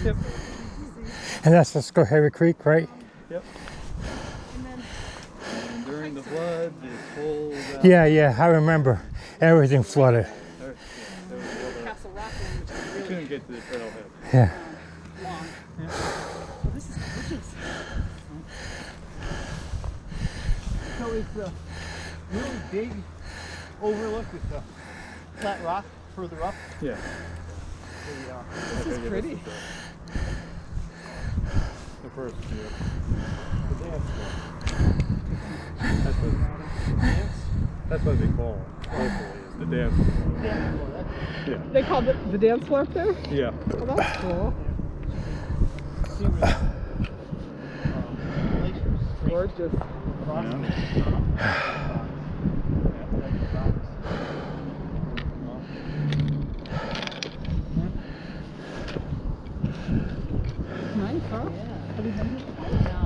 Yep. And that's the Schoharie Creek, right? Yep. And during the flood, it pulled out. Yeah, I remember. Everything flooded. Castle Rock one, which is You really couldn't get to the trailhead. Yeah. long. Yeah. So this is gorgeous. So it's a really big overlook with the flat rock further up. Yeah. This is pretty. The first view. The dance floor. That's what they call it. Locally, is the dance floor. Dance floor, that's Yeah. They call it the dance floor up there? Yeah. Oh, that's cool. see where glaciers Gorgeous. Nice, huh? Have you been here? No.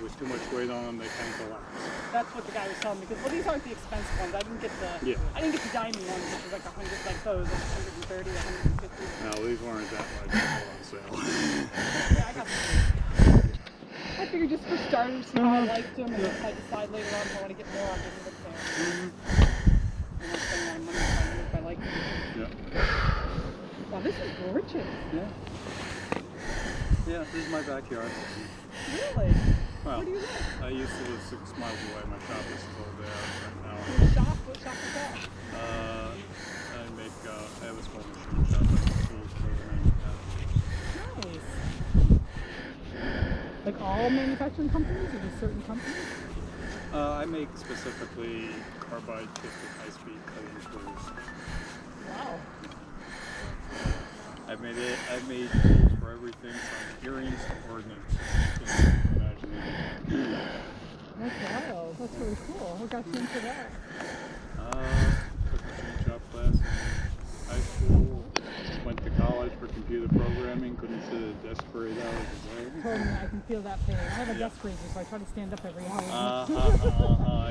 with too much weight on them, they can't collapse. That's what the guy was telling me. Because well, these aren't the expensive ones. I didn't get the diamond ones, which was like 100, like those, like 130, 150. No, these weren't that much. They're all on sale. Yeah, I got them. I figured just for starters, see how I liked them, and then I decide later on if I want to get more, I'll just look there. I'm not spending a lot of money if I like them. Yeah. Wow, this is gorgeous. Yeah. Yeah, this is my backyard. Really? Well, Where do you live? I used to live 6 miles away. My shop is still there right now. Your shop? What shop is that? I have a small machine shop at the tools program. Nice. Like all manufacturing companies or just certain companies? I make specifically carbide twisted high-speed cutting tools. Wow. I've made tools for everything from earrings to ordnance. Just imagine it. That's wild. That's really cool. What got you into that? Took machine shop class in high school. Went to college for computer programming. Couldn't sit at a desk for 8 hours a day. Totally, I can feel that pain. I have a desk raiser, so I try to stand up every hour.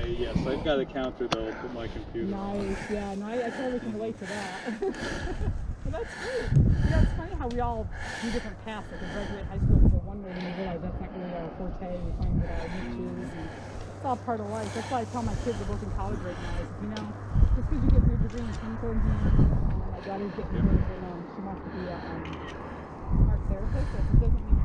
Yes, I've got a counter though for my computer. Nice, yeah. No, I totally can relate to that. Well, that's great. Yeah, it's funny how we all do different paths. Like we graduate high school, we go one way, and we realize that's not really our forte. We find that our niches, and it's all part of life. That's why I tell my kids that work in college right now, is, you know, just because you get your degree in chemical engineering, my daughter's getting her, she wants to be a art therapist, so it doesn't mean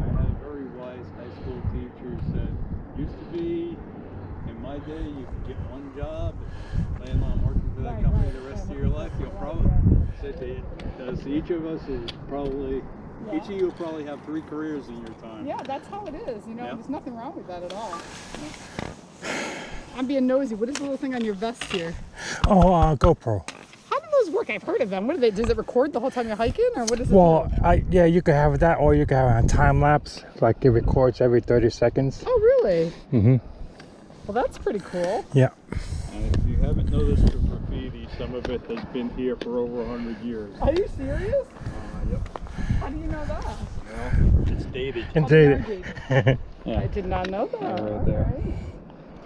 I had a very wise high school teacher who said, used to be, in my day, you could get one job, plan on working for that company the rest of your life. You'll probably, said to each of us is probably, each of you will probably have 3 careers in your time. yeah, that's how it is, you know, there's nothing wrong with that at all. I'm being nosy. What is the little thing on your vest here? Oh, GoPro. How do those work? I've heard of them. What do they? Does it record the whole time you're hiking, or what is it? Well, yeah, you could have that, or you could have it on time lapse, like it records every 30 seconds. Oh, really? Mm-hmm. Well, that's pretty cool. Yeah. And if you haven't noticed the graffiti, some of it has been here for over 100 years. Are you serious? Yep. How do you know that? Well, it's dated. And dated. Yeah. I did not know that. Right there. All right.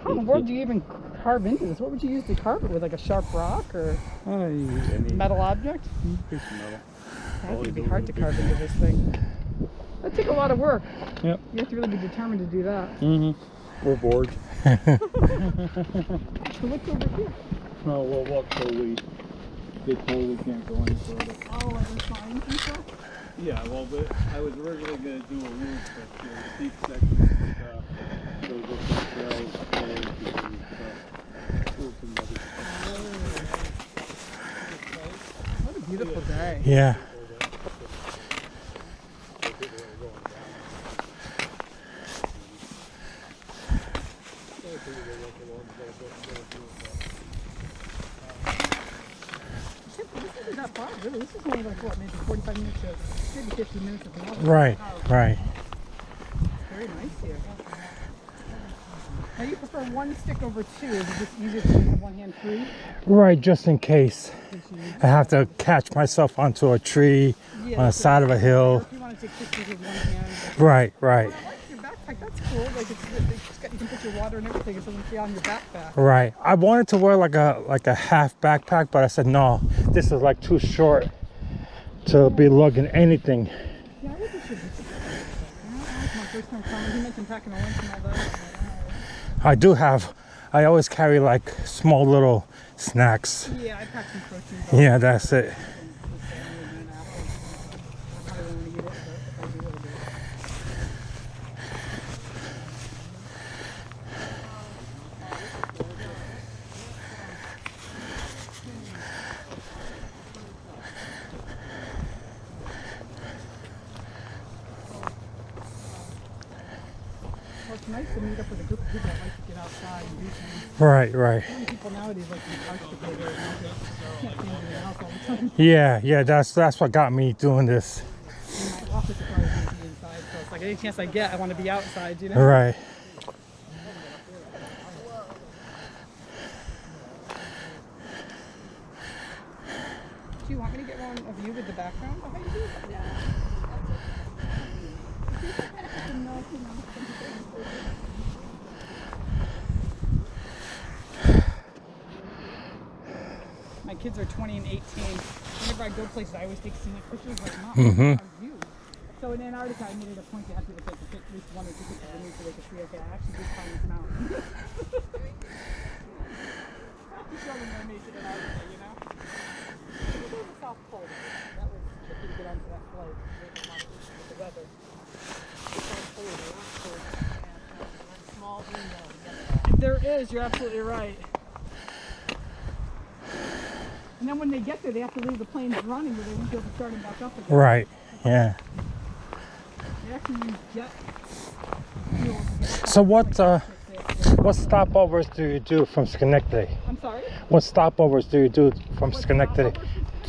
How in the world do you even carve into this? What would you use to carve it with? Like a sharp rock or Any metal object? piece of metal. That would be hard to carve into this thing. That'd take a lot of work. Yep. You have to really be determined to do that. Mm-hmm. We're bored. So look over here. No, we'll walk till we get told we can't go any further. Oh, are there signs and stuff? Yeah, well, but I was originally going to do a roof, but the steep section goes up the trails and What a beautiful day. Yeah. This isn't that far, really. This is only like, what, maybe 45 minutes to maybe 50 minutes at the most. Right, right. Very nice here. Now you prefer one stick over 2? Is it just easier to have one hand free? Right, just in case. I have to catch myself onto a tree on the side of a hill. If you want to take pictures with one hand. Right, right. Well, I like your backpack. That's cool. Like you can put your water and everything. It doesn't stay on your backpack. Right. I wanted to wear like a half backpack, but I said no. This is like too short to be lugging anything. Yeah, I think you should. That was my first time coming. You mentioned packing a lunch and all that. I always carry like small little snacks. Yeah, I packed some protein. Yeah, that's it. Well, it's nice to meet up with a group of people that like to get outside and do things. Right, right. Many people nowadays like to constipate or can't stay in the house all the time. Yeah, that's what got me doing this. And my office requires me to be inside, so it's like any chance I get, I want to be outside, you know? Right. Do you want me to get one of you with the background behind you? Yeah. My kids are 20 and 18. Whenever I go places, I always take scenic pictures like mom. You. So in Antarctica, I made it a point to have people take at least one or two pictures of me so they could see, okay, I actually did climb this mountain. Not to show them where I made it in Antarctica, you know? It was the South Pole. That was tricky to get onto that flight. With the weather. The South Pole is a lot closer. Yeah, small window. There is, you're absolutely right. And then when they get there, they have to leave the planes running, but they won't be able to start them back up again. Right. Yeah. They actually use jet fuel to get So what stopovers do you do from Schenectady? I'm sorry? What stopovers do you do from Schenectady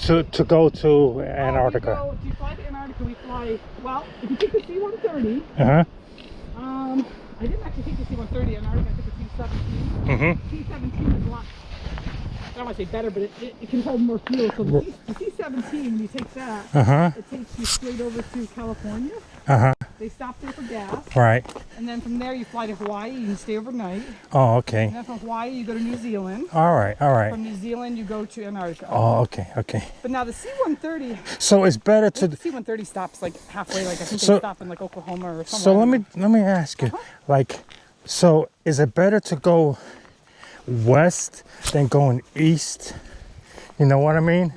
to go to Antarctica? To fly to Antarctica, we fly, well, if you take the C-130, Uh-huh. I didn't actually take the C-130 in Antarctica, I took the C-17. Mm-hmm. C-17 is a lot, I don't want to say better, but it can hold more fuel. So the C-17, when you take that, it takes you straight over to California. They stop there for gas. Right. And then from there you fly to Hawaii, you can stay overnight. Oh, okay. And then from Hawaii you go to New Zealand. All right. From New Zealand you go to Antarctica. Oh, okay. But now the C-130, So it's better to. the C-130 stops like halfway, like I think So- they stop in like Oklahoma or somewhere. So let me ask you, like, so is it better to go west than going east? You know what I mean?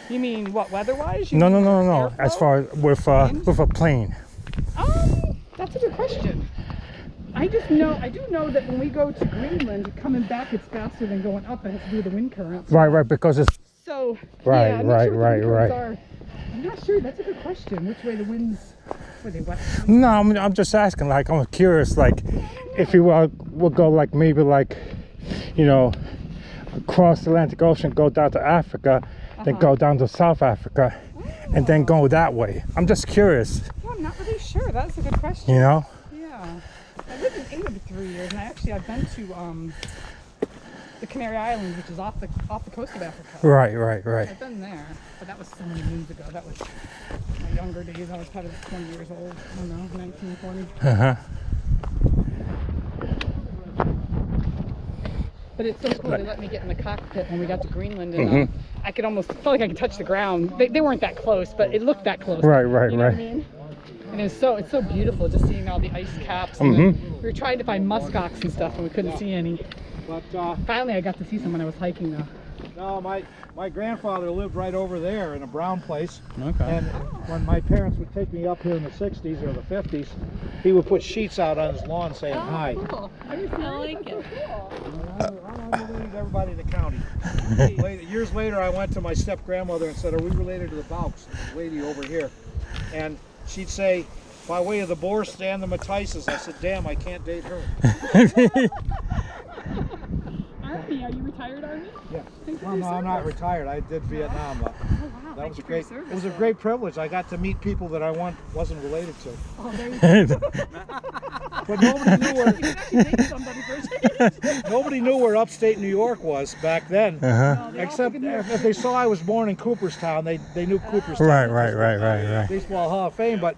You mean what, weather-wise? No. As Airflow? far as with a plane. That's a good question. I do know that when we go to Greenland, coming back it's faster than going up. It has to do with the wind currents. Right, because it's So Right, yeah, I'm not sure what the wind right. currents are. I'm not sure. That's a good question. Which way the winds? Were they west? no. I'm just asking. Like, I'm curious. Like, if you will go like maybe like, you know, across the Atlantic Ocean, go down to Africa, then go down to South Africa, and then go that way. I'm just curious. Well, I'm not really sure. That's a good question. You know. Yeah. I lived in England for 3 years, and I've been to the Canary Islands, which is off the coast of Africa. Right. I've been there, but that was so many moons ago. That was my younger days. I was probably 20 years old. I don't know, 19, 20. But it's so cool. They let me get in the cockpit when we got to Greenland, and I could almost felt like I could touch the ground. They weren't that close, but it looked that close. Right. You know what I mean? And it's so beautiful just seeing all the ice caps. And then we were trying to find muskox and stuff, and we couldn't see any. But Finally, I got to see some when I was hiking though. no, my grandfather lived right over there in a brown place. Okay. And when my parents would take me up here in the 60s or the 50s, he would put sheets out on his lawn saying hi. Cool. I like it. I believe everybody in the county. Years later, I went to my step-grandmother and said, are we related to the Bouks, this lady over here? And she'd say, by way of the Borscht and the Matthises. I said, damn, I can't date her. Army, are you retired Army? Yeah. Well, no, I'm not retired. I did Vietnam. But Oh wow, that was thank great. you for your It was a service, great privilege. I got to meet people that I wasn't related to. though. Oh, there you go. But nobody knew where You can actually date somebody for a change. nobody knew where upstate New York was back then. No, they all Except think of New if they saw I was born in Cooperstown, they knew Cooperstown. Right. Baseball Hall of Fame, but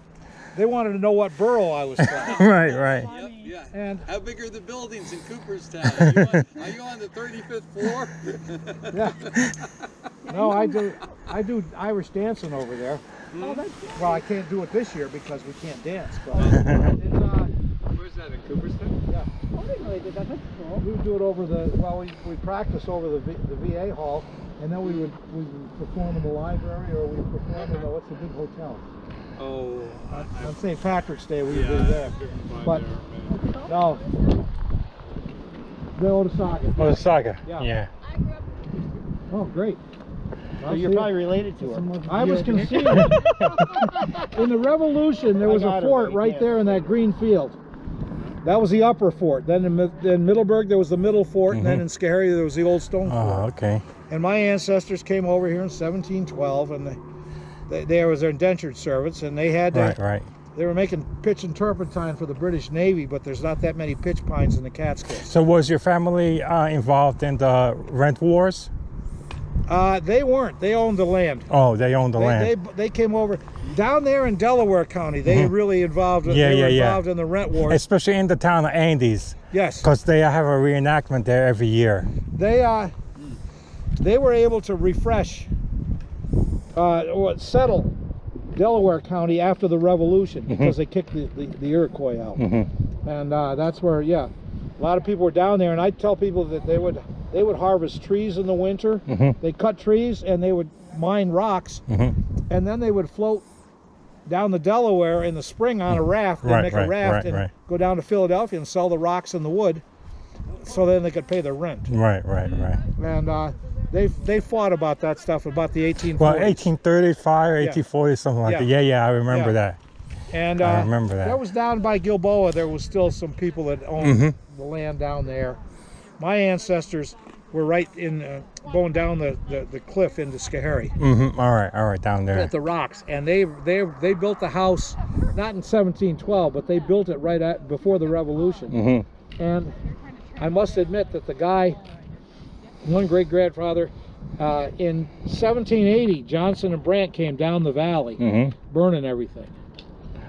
they wanted to know what borough I was from. Right. Yep, yeah. And How big are the buildings in Cooperstown? Are you on the 35th floor? yeah, no, I do Irish dancing over there. Oh, that's good. Well, I can't do it this year because we can't dance. But Where's that, in Cooperstown? yeah, Oh, they really did that. That's cool. we would do it over we practice over the VA hall, and then we would perform in the library or we would perform in what's the big hotel. Oh, On St. Patrick's Day we would yeah, do there. But no, the Otisaka. Osaka. Yeah. Oh, great. So you're probably related to her. I was conceived. In the Revolution, there was a got her, fort but you right can't. there in that green field. That was the upper fort. Then in Middleburg, there was the middle fort, and then in Schoharie, there was the old stone fort. Oh, okay. And my ancestors came over here in 1712, and there was their indentured servants, and they had to, Right. they were making pitch and turpentine for the British Navy, but there's not that many pitch pines in the Catskills. So was your family involved in the rent wars? They weren't. They owned the land. Oh, they owned the land. They came over down there in Delaware County. They really involved. Yeah, they were yeah, involved in the rent wars. Especially in the town of Andes. Yes. Because they have a reenactment there every year. They were able to refresh, or settle Delaware County after the Revolution because they kicked the Iroquois out. And that's where, a lot of people were down there. And I'd tell people that they would harvest trees in the winter. They cut trees and they would mine rocks, and then they would float down the Delaware in the spring on a raft. They'd make a raft and go down to Philadelphia and sell the rocks and the wood, so then they could pay their rent. Right. And they fought about that stuff about the 1840s. Well, 1835 or 1840, something like that. Yeah, I remember that. And I remember that. That was down by Gilboa. There was still some people that owned the land down there. My ancestors were right in going down the cliff into Schoharie. All right, down there. At the rocks, and they built the house not in 1712, but they built it right before the Revolution. And I must admit that the guy, one great grandfather, in 1780, Johnson and Brant came down the valley, burning everything.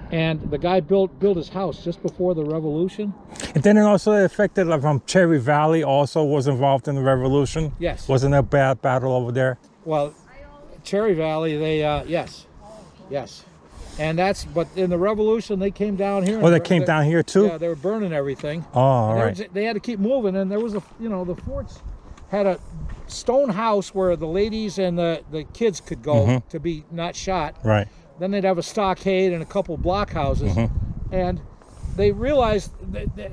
And the guy built his house just before the Revolution. And then it also affected, like, from Schoharie Valley also was involved in the Revolution. Yes. Wasn't there a bad battle over there? Well, Schoharie Valley, they yes. And but in the Revolution they came down here. Oh, they came down here too? Yeah, they were burning everything. Oh, all right. They had to keep moving, and there was the forts had a stone house where the ladies and the kids could go to be not shot. Right. Then they'd have a stockade and a couple block houses, and they realized,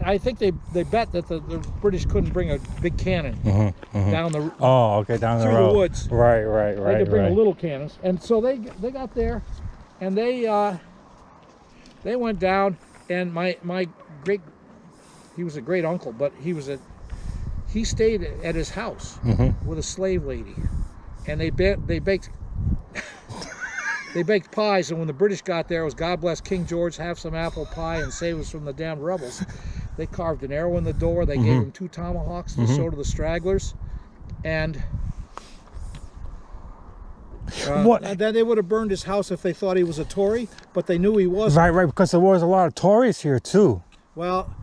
I think they bet that the British couldn't bring a big cannon down the down the through road. the woods. Right. They could bring a little cannons, and so they got there, and they went down, and my he was a great uncle, but he stayed at his house with a slave lady, and they baked. They baked pies, and when the British got there, it was God bless King George, have some apple pie and save us from the damn rebels. They carved an arrow in the door. They gave him 2 tomahawks to show to the stragglers. And then they would have burned his house if they thought he was a Tory, but they knew he wasn't. Right, because there was a lot of Tories here too. Well,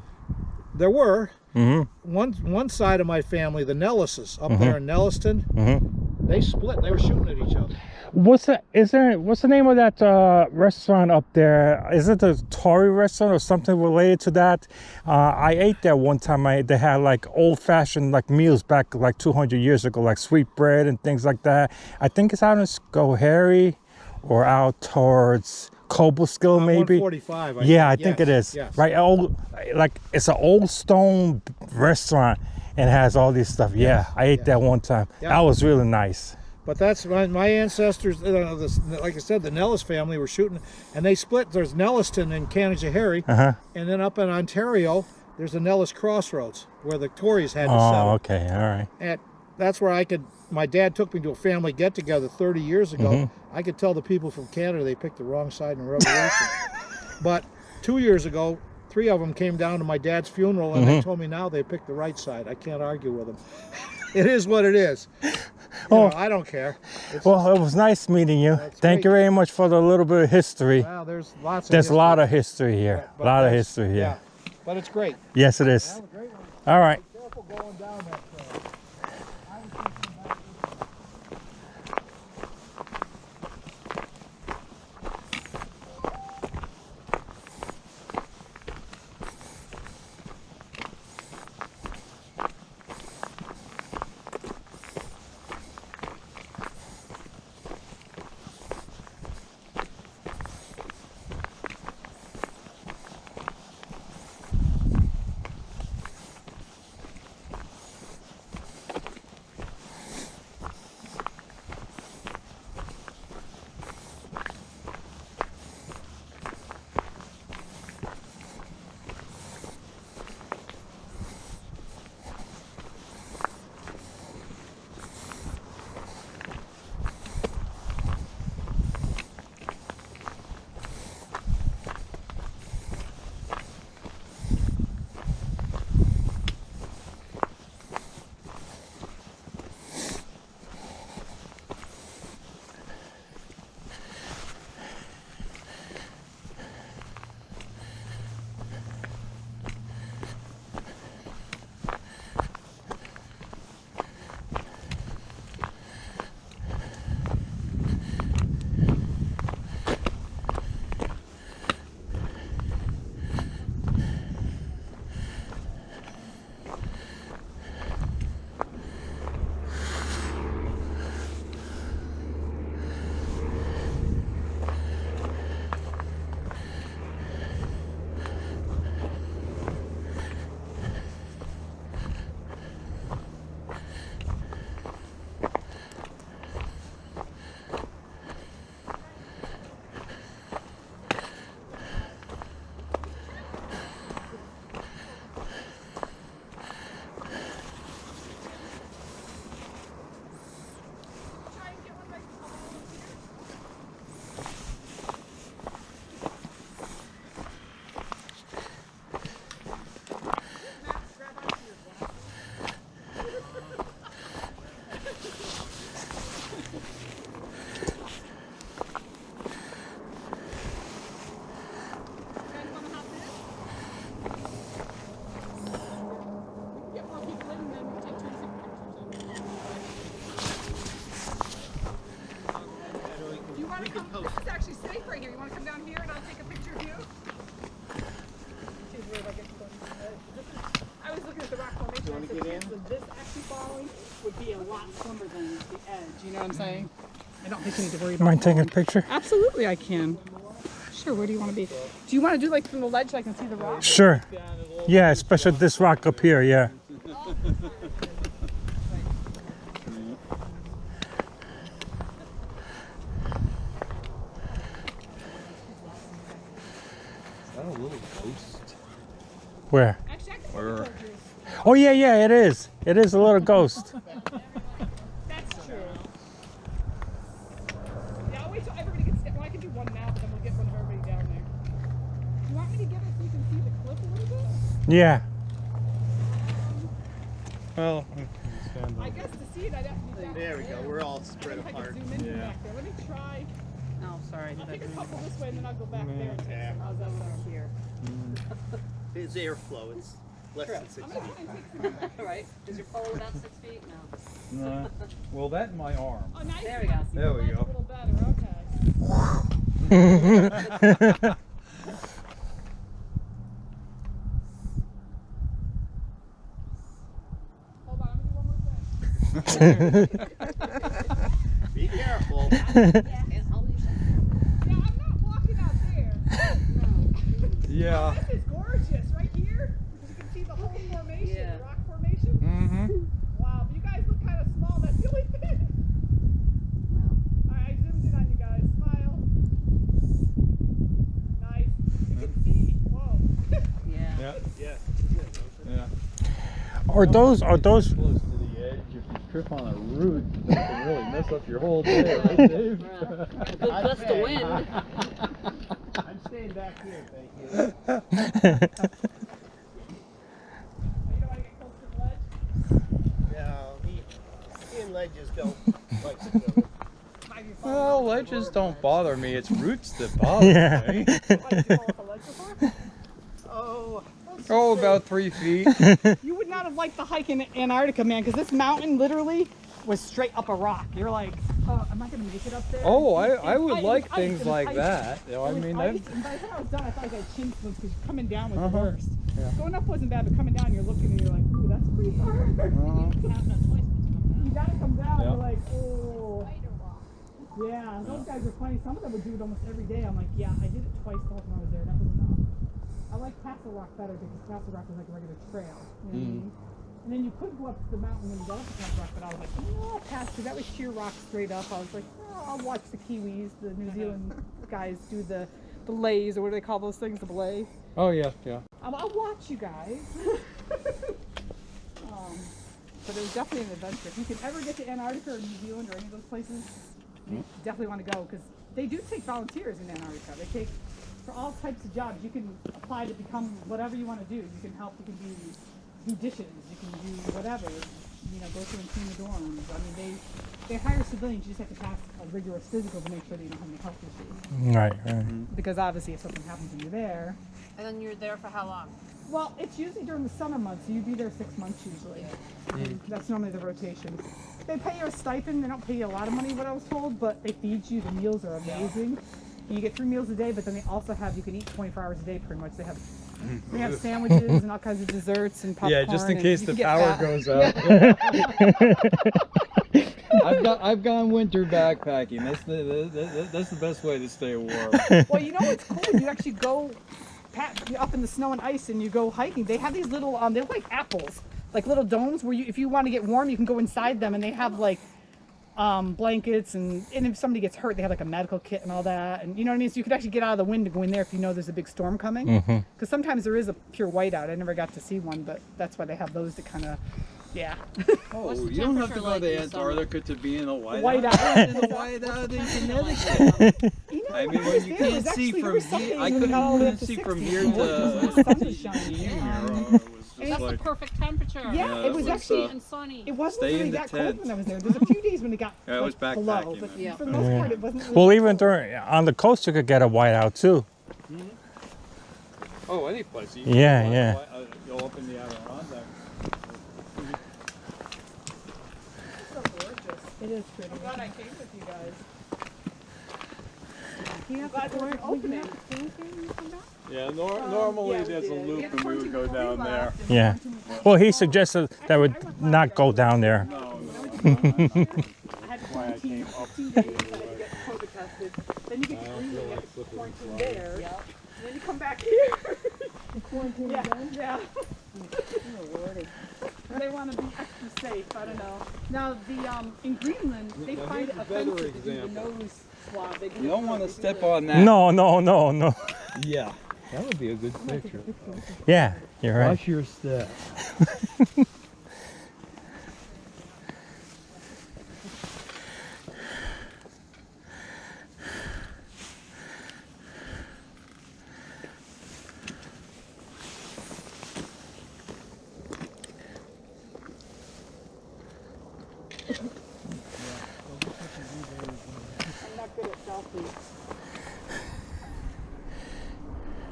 there were. One side of my family, the Nellises, up there in Nelliston, they split. They were shooting at each other. What's the name of that restaurant up there? Is it the Tory restaurant or something related to that? I ate there one time. They had like old-fashioned like meals back like 200 years ago, like sweet bread and things like that. I think it's out in Schoharie or out towards Cobleskill, maybe. 145. I think it is. Yes. Right, it's an old stone restaurant and has all this stuff. Yeah, I ate that one time. That was really nice. But that's my ancestors, like I said, the Nellis family were shooting, and they split. There's Nelliston in Canajoharie, and then up in Ontario, there's the Nellis Crossroads, where the Tories had to settle. Oh, okay, all right. And that's where my dad took me to a family get-together 30 years ago. I could tell the people from Canada they picked the wrong side in the Revolution. But 2 years ago, 3 of them came down to my dad's funeral, and they told me now they picked the right side. I can't argue with them. It is what it is. I don't care. It was nice meeting you. Thank you very much for the little bit of history. Well, there's lots of There's history. a lot of history here. A lot of history here. Yeah, but it's great. Yes, it is. Well, a great one. All right. Be careful going down that trail. be a lot slimmer than the edge. You know what I'm saying? I don't think you need to worry about. Mind taking a falling. picture? Absolutely, I can. Sure. Where do you want to be? Do you want to do like from the ledge so I can see the rock? Sure. Yeah, especially this rock up here. Yeah. Is that a little ghost? Where? Actually, I can Where? Oh yeah, yeah. It is. It is a little ghost. That's true. Yeah, I'll wait till everybody gets down. Well, I can do one now, but then we'll get one of everybody down there. Do you want me to get it so you can see the cliff a little bit? Yeah. Well, I guess to see it, I'd have to be down There we go. We're all spread If I apart. can zoom in from Yeah. back there. Let me try. No, sorry. I'll take a couple this way and then I'll go back there and take some. How's that sound? Here. It's airflow. It's less than 6 I'm gonna feet. try and take some. All right. Is your pole about 6 feet? No. no. Well, that in my arm. Oh, now you There can we go. see There the we ledge go. a little better. Okay. Hold on, I'm gonna do one more thing. Be careful. Can't hold you. Yeah, I'm not walking out there. Yeah. This is gorgeous right here. You can see the whole formation, Yeah. the rock formation. Mm-hmm. Wow, but you guys look kind of small. That's the only thing. All right, I zoomed in on you guys. Smile. Nice. You can see. Whoa. Yeah. Yeah. Yeah. Yeah. Are those? Close to the edge. If you trip on a root, that can really mess up your whole day, right, Dave? A good gust of wind. I'm staying back here, thank you. Oh, you don't want to get close to the ledge? No, he and ledges don't like to go. Have you fallen Well, off ledges before? don't bother me. It's roots that bother Yeah. me. What, did you fall off a ledge before? Oh, Oh, about 3 feet. You would not have liked the hike in Antarctica, man, because this mountain literally was straight up a rock. You're like, oh, am I going to make it up there? Oh, It I was would ice, like it was things ice, like it was that. ice. You know, I It was mean, ice, and by the time I was done, I thought like I had chin splints because coming down was the Uh-huh. worst. Yeah. Going up wasn't bad, but coming down, you're looking and you're like, ooh, that's pretty far. You gotta come down. Yeah. You're like, oh. Yeah, those guys are funny. Some of them would do it almost every day. I'm like, yeah, I did it twice the whole time I was there. That was enough. I like Castle Rock better because Castle Rock was like a regular trail. You know what I mean? And then you could go up to the mountain when you got up to Castle Rock, but I was like, no, pass, because that was sheer rock straight up. I was like, oh, I'll watch the Kiwis, the New Zealand guys do the belays, or what do they call those things, the belay. Oh, yeah, yeah. I'll watch you guys. But it was definitely an adventure. If you can ever get to Antarctica or New Zealand or any of those places, you definitely want to go, because they do take volunteers in Antarctica. They take, for all types of jobs, you can apply to become whatever you want to do. You can help, you can do dishes, you can do whatever, you know, go through and clean the dorms. I mean, they hire civilians, you just have to pass a rigorous physical to make sure that you don't have any health issues. Right, right. Because obviously if something happens when you're there, And then you're there for how long? well, it's usually during the summer months, so you'd be there 6 months usually. That's normally the rotation. They pay you a stipend, they don't pay you a lot of money, what I was told, but they feed you, the meals are amazing. You get 3 meals a day, but then they also have, you can eat 24 hours a day pretty much. They have sandwiches and all kinds of desserts and popcorn. Yeah, just in and case you the can get power fat. goes out. I've gone winter backpacking. That's the best way to stay warm. Well, you know what's cool? When you actually go up in the snow and ice and you go hiking, they have these little, they look like apples, like little domes where you, if you want to get warm, you can go inside them, and they have like blankets, and if somebody gets hurt, they have like a medical kit and all that, and you know what I mean? So you could actually get out of the wind to go in there if you know there's a big storm coming. Because sometimes there is a pure whiteout. I never got to see one, but that's why they have those to kind of, yeah. Oh, What's the you don't have to temperature go like to in the summer? Antarctica to be in a whiteout. Whiteout. In a whiteout in Connecticut. You know, I when mean, was when you there, it can't was see actually- there from were some here, days I when we got all the way up couldn't to see from 60, here and the sun was shining. here. And It was just That's like, the perfect temperature. Yeah, it was that actually, And sunny. it wasn't Stay really in the that cold tent. when I was there. There's a few days when it got Yeah, it was like, below, backpacking, but man. for the most Yeah. part, it wasn't really Well, even cold. during on the coast, you could get a whiteout too. oh, any place. You Yeah, can yeah. Go up in the Adirondack. It's so gorgeous. It is pretty. I'm glad I came with you guys. I'm glad there's an opening. Yeah, normally Yeah, we there's a did. loop and we would go down there. Yeah. Well, he suggested that would not go down there. No, no. I had to Why I quarantine came up 15 days. I had to get COVID tested. Then you get to Greenland, you have to quarantine there. And then you come back here. Quarantine again? Yeah. They want to be extra safe. I don't know. Now in Greenland, they Now, find it here's a better offensive to do the example. nose swab. They do You it don't for- want to they do step it- on that. No. Yeah, that would be a good picture. Yeah, you're right. Watch your step. I'm not good at selfies.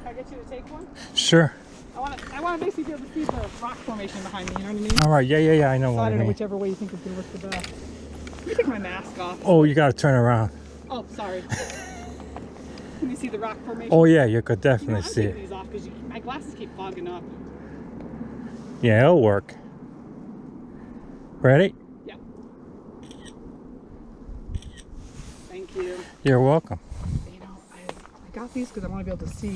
Can I get you to take one? Sure. I want to basically be able to see the rock formation behind me. You know what I mean? All right. Yeah. I know So what I I don't know mean. whichever way you think is going to work the best. Let me take my mask off. Oh, you got to turn around. Oh, sorry. Can you see the rock formation? Oh yeah, you could You know, definitely I'm see taking it. these off because my glasses keep fogging up. Yeah, it'll work. Ready? Yeah. Thank you. You're welcome. You know, I got these because I want to be able to see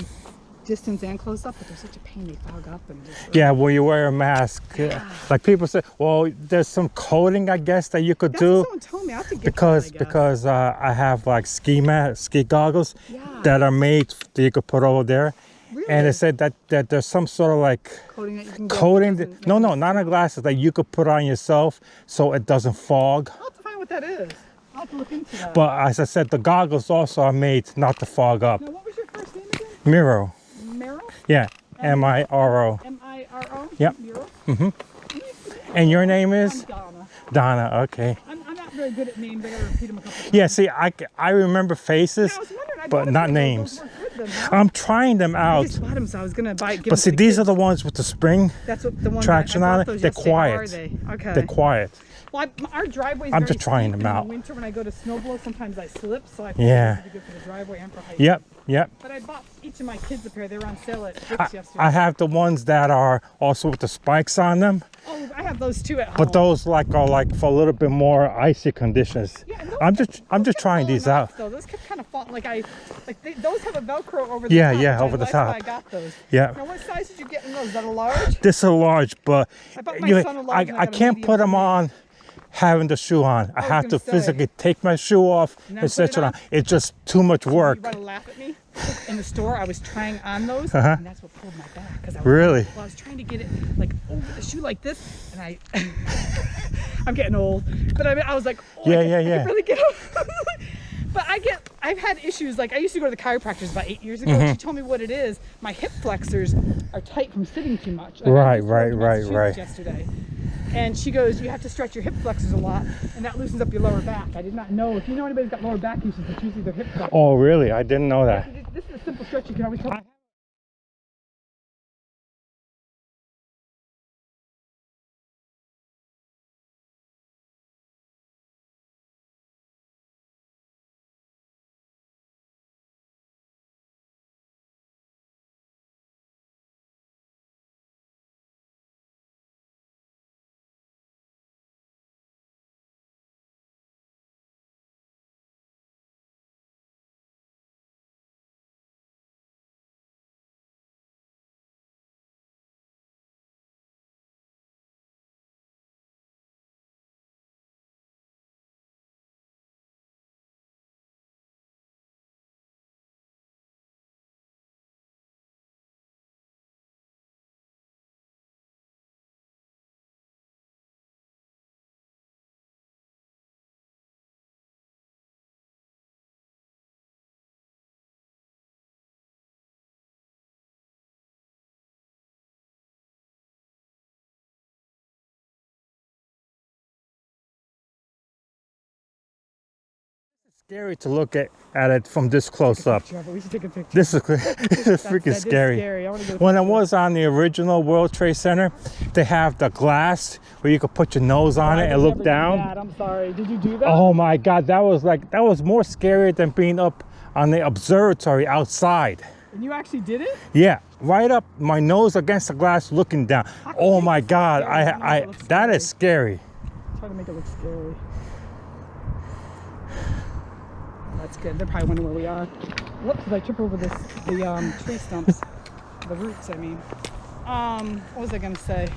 distance and close up, but they're such a pain. They fog up and just. Yeah, when you wear a mask, like people say, well, there's some coating, I guess, that you could That's do what someone told me. I have to get that, I because I have like ski goggles Yeah. that are made that you could put over there, Really? and it said that there's some sort of like coating that you can get. coating. that doesn't No, make it not on stick. glasses that you could put on yourself so it doesn't fog. I'll have to find what that is. I'll have to look into that. But as I said, the goggles also are made not to fog up. Now, what was your first name again? Miro. Miro? Yeah, M-I-R-O. M-I-R-O? Yep. Miro? And your name I'm is? Donna. Donna, okay. I'm not very good at names. I gotta repeat them a couple times. Yeah, see, I remember faces, I was wondering, I but bought a not few of those. names. Those weren't good then, huh? I'm trying them I out. just bought them, so I was gonna buy. But see, these are the ones with the spring. That's what the ones traction I on bought it. those They're yesterday. How are quiet. they? Okay. They're quiet. Well, our driveway's I'm very just trying steep, them and out. in the winter when I go to snowblow, sometimes I slip, so I think Yeah. it's good for the driveway and for hiking. Yep. But I bought each of my kids a pair. They were on sale at Dick's yesterday. I have the ones that are also with the spikes on them, Oh, I have those too at home. but those are like for a little bit more icy conditions. Yeah, and those I'm kept- just those kept trying these falling out. off, though. Those kept kind of falling. Those have a Velcro over the Yeah, top. yeah, which over the that's why top. I got those. Yeah. Now, what size did you get in those? Is that a large? This is a large, but I bought my son a large and I I got a can't medium put them for me. on having the shoe on. I was have to gonna say. physically take my shoe off And then and put set it it on. on? It's just too much work. You want to laugh at me? In the store, I was trying on those, Uh-huh. and that's what pulled my back. Cause I was, Really? Well, I was trying to get it like over the shoe like this, and I'm getting old, but I was like, oh, Yeah, I yeah, could yeah. really get over. But I've had issues. Like I used to go to the chiropractor's about 8 years ago. Mm-hmm. And she told me what it is. My hip flexors are tight from sitting too much. Like, I Right, just drove to right. Massachusetts Yesterday, and she goes, you have to stretch your hip flexors a lot, and that loosens up your lower back. I did not know. If you know anybody's got lower back issues, it's usually their hip flexors. Oh, really? I didn't know that. This is a simple stretch you can always tell. Scary to look at it from this close up. We should take a picture. This is freaking That is scary. I want to go. When I was on the original World Trade Center, they have the glass where you could put your nose on it and look down. I'm sorry. Did you do that? Oh my God, that was more scarier than being up on the observatory outside. And you actually did it? Yeah, right up, my nose against the glass looking down. How can Oh you my be God, scary? That looks that is scary. try to make it look scary. That's good. They're probably wondering where we are. Whoops, did I trip over the tree stumps? The roots, I mean. What was I gonna say?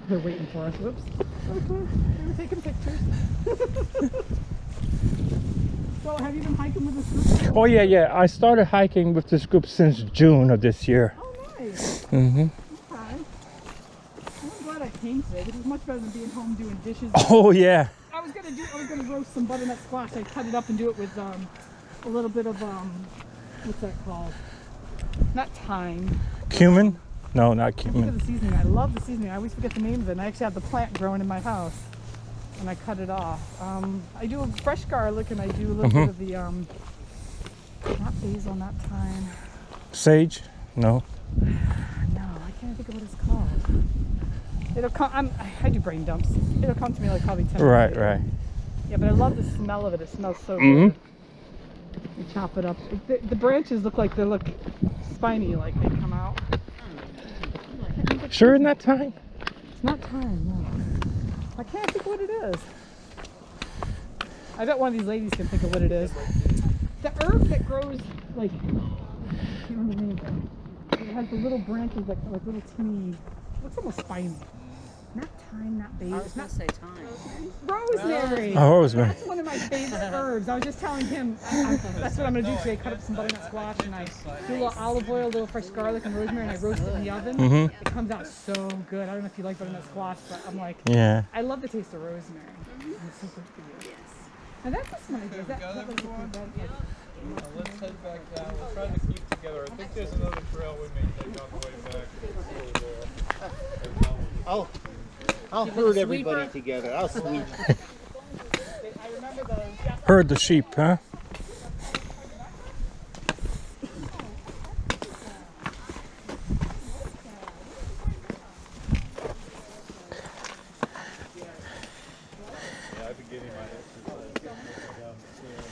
They're waiting for us. Whoops. Okay, they were taking pictures. So, have you been hiking with this group? Oh yeah. I started hiking with this group since June of this year. Oh, nice. Mm-hmm. Okay. Well, I'm glad I came today. This is much better than being home doing dishes. Oh yeah. I was gonna roast some butternut squash. I cut it up and do it with a little bit of what's that called? Not thyme. Cumin? No, not I think of cumin. the seasoning. I love the seasoning. I always forget the name of it. And I actually have the plant growing in my house, and I cut it off. I do a fresh garlic, and I do a little bit of the not basil, not thyme. Sage? No. No, I can't think of what it's called. It'll come. I do brain dumps. It'll come to me like probably 10 minutes later. Right. Yeah, but I love the smell of it. It smells so good. You chop it up. The branches look like they look spiny, like they come out. Sure, isn't that time? It's not thyme, no. I can't think what it is. I bet one of these ladies can think of what it is. The herb that grows like, I can't remember the name of it. has the little branches like little teeny, looks almost spiny. Not thyme, not basil. I was gonna say time. Rosemary. Oh, rosemary. That's one of my favorite herbs. I was just telling him that's what I'm gonna do today. Cut up some butternut squash and I do a little olive oil, a little fresh garlic and rosemary, and I roast it in the oven. It comes out so good. I don't know if you like butternut squash, but I'm like, Yeah. I love the taste of rosemary. It's super good for you. And that's just my idea. That looks like Let's head back down. We'll try to keep together. I think there's another trail we may take on the way back. I'll herd everybody together. I'll sweep. Herd the sheep, huh? Yeah, I've been getting my exercise down the stairs.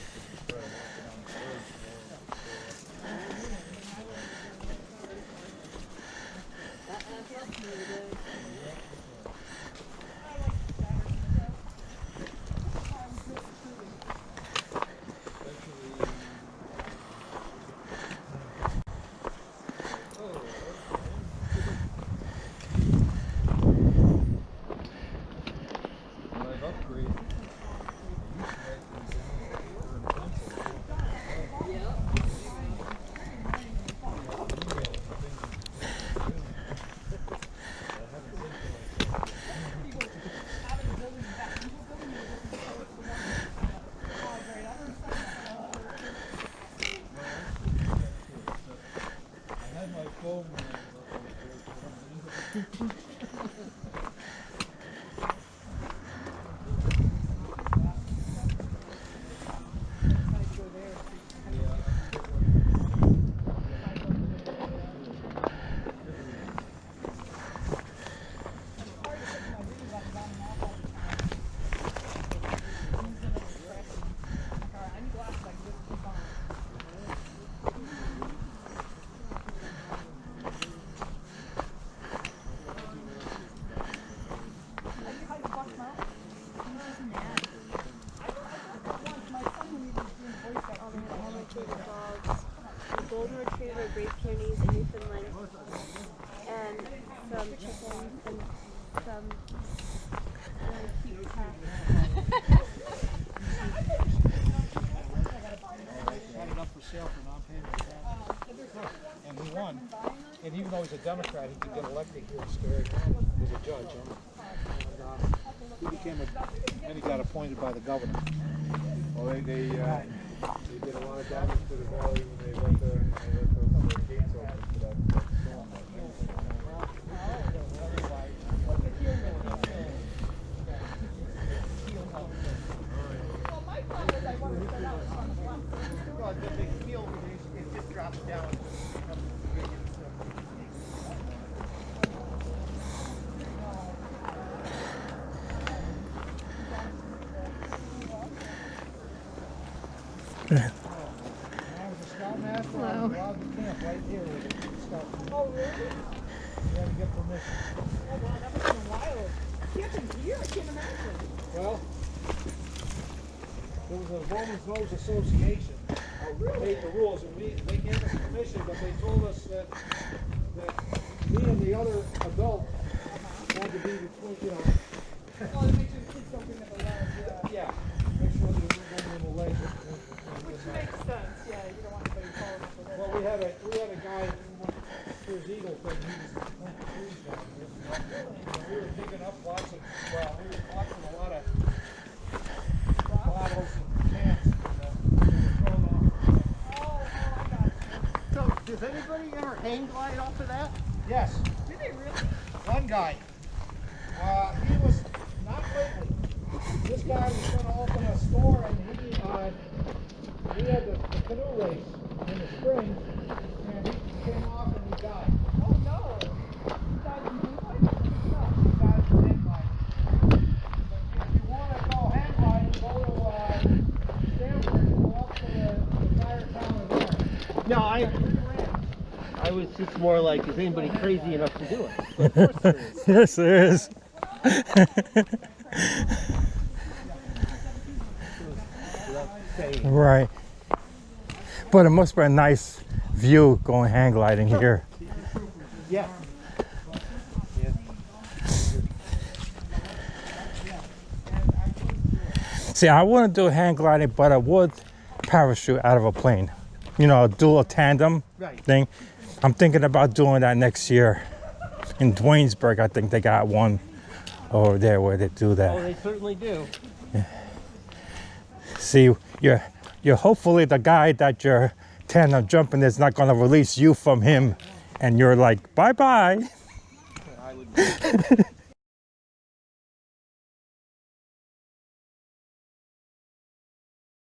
Golden Retriever, Great Pyrenees, and Newfoundland, and some chickens and some cute cats. Had it up for sale for non-payment taxes. And he won. And even though he's a Democrat, he could get elected here in Schoharie Valley as a judge. He became then he got appointed by the governor. Well, they did a lot of damage to the valley when they let those gates open for that storm. Well, the field it just drops down. I was a scoutmaster. I was allowed to camp right here with the scout. Oh, really? You had to get permission. Oh, wow, that was kind of wild. Camping here? I can't imagine. Well, there was a Vroomans Nose Association that made the rules, and they gave us permission, but they told us that me and the other adult had to be between, Oh, to make sure the kids don't bring up a leg, yeah, make sure that we were going in the leg. Which makes sense, yeah. You don't want anybody falling off the ledge. Well, we had a guy who went to his eagle thing. He was planting trees down here. We were digging up lots of. Well, we were collecting a lot of bottles and cans. So, does anybody ever hang glide off of that? Yes. Did they really? One guy. He was not lately. This guy was going to open a store, and he had the canoe race in the spring, and he came off and he died. Oh, no. You died in England? He died from hang gliding. But if you want to go hang gliding, go to Stanford and go up to the fire town of there. No, I was just more like, is anybody crazy enough to do it? But of course there is. Yes, there is. Right. But it must be a nice view going hang gliding here. Yeah. See, I wouldn't do hang gliding, but I would parachute out of a plane. You know, do a tandem Right. thing. I'm thinking about doing that next year. In Dwaynesburg, I think they got one over there where they do Oh, that. they certainly do. See, you're hopefully the guy that you're tandem jumping is not going to release you from him, and you're like, bye-bye. I would.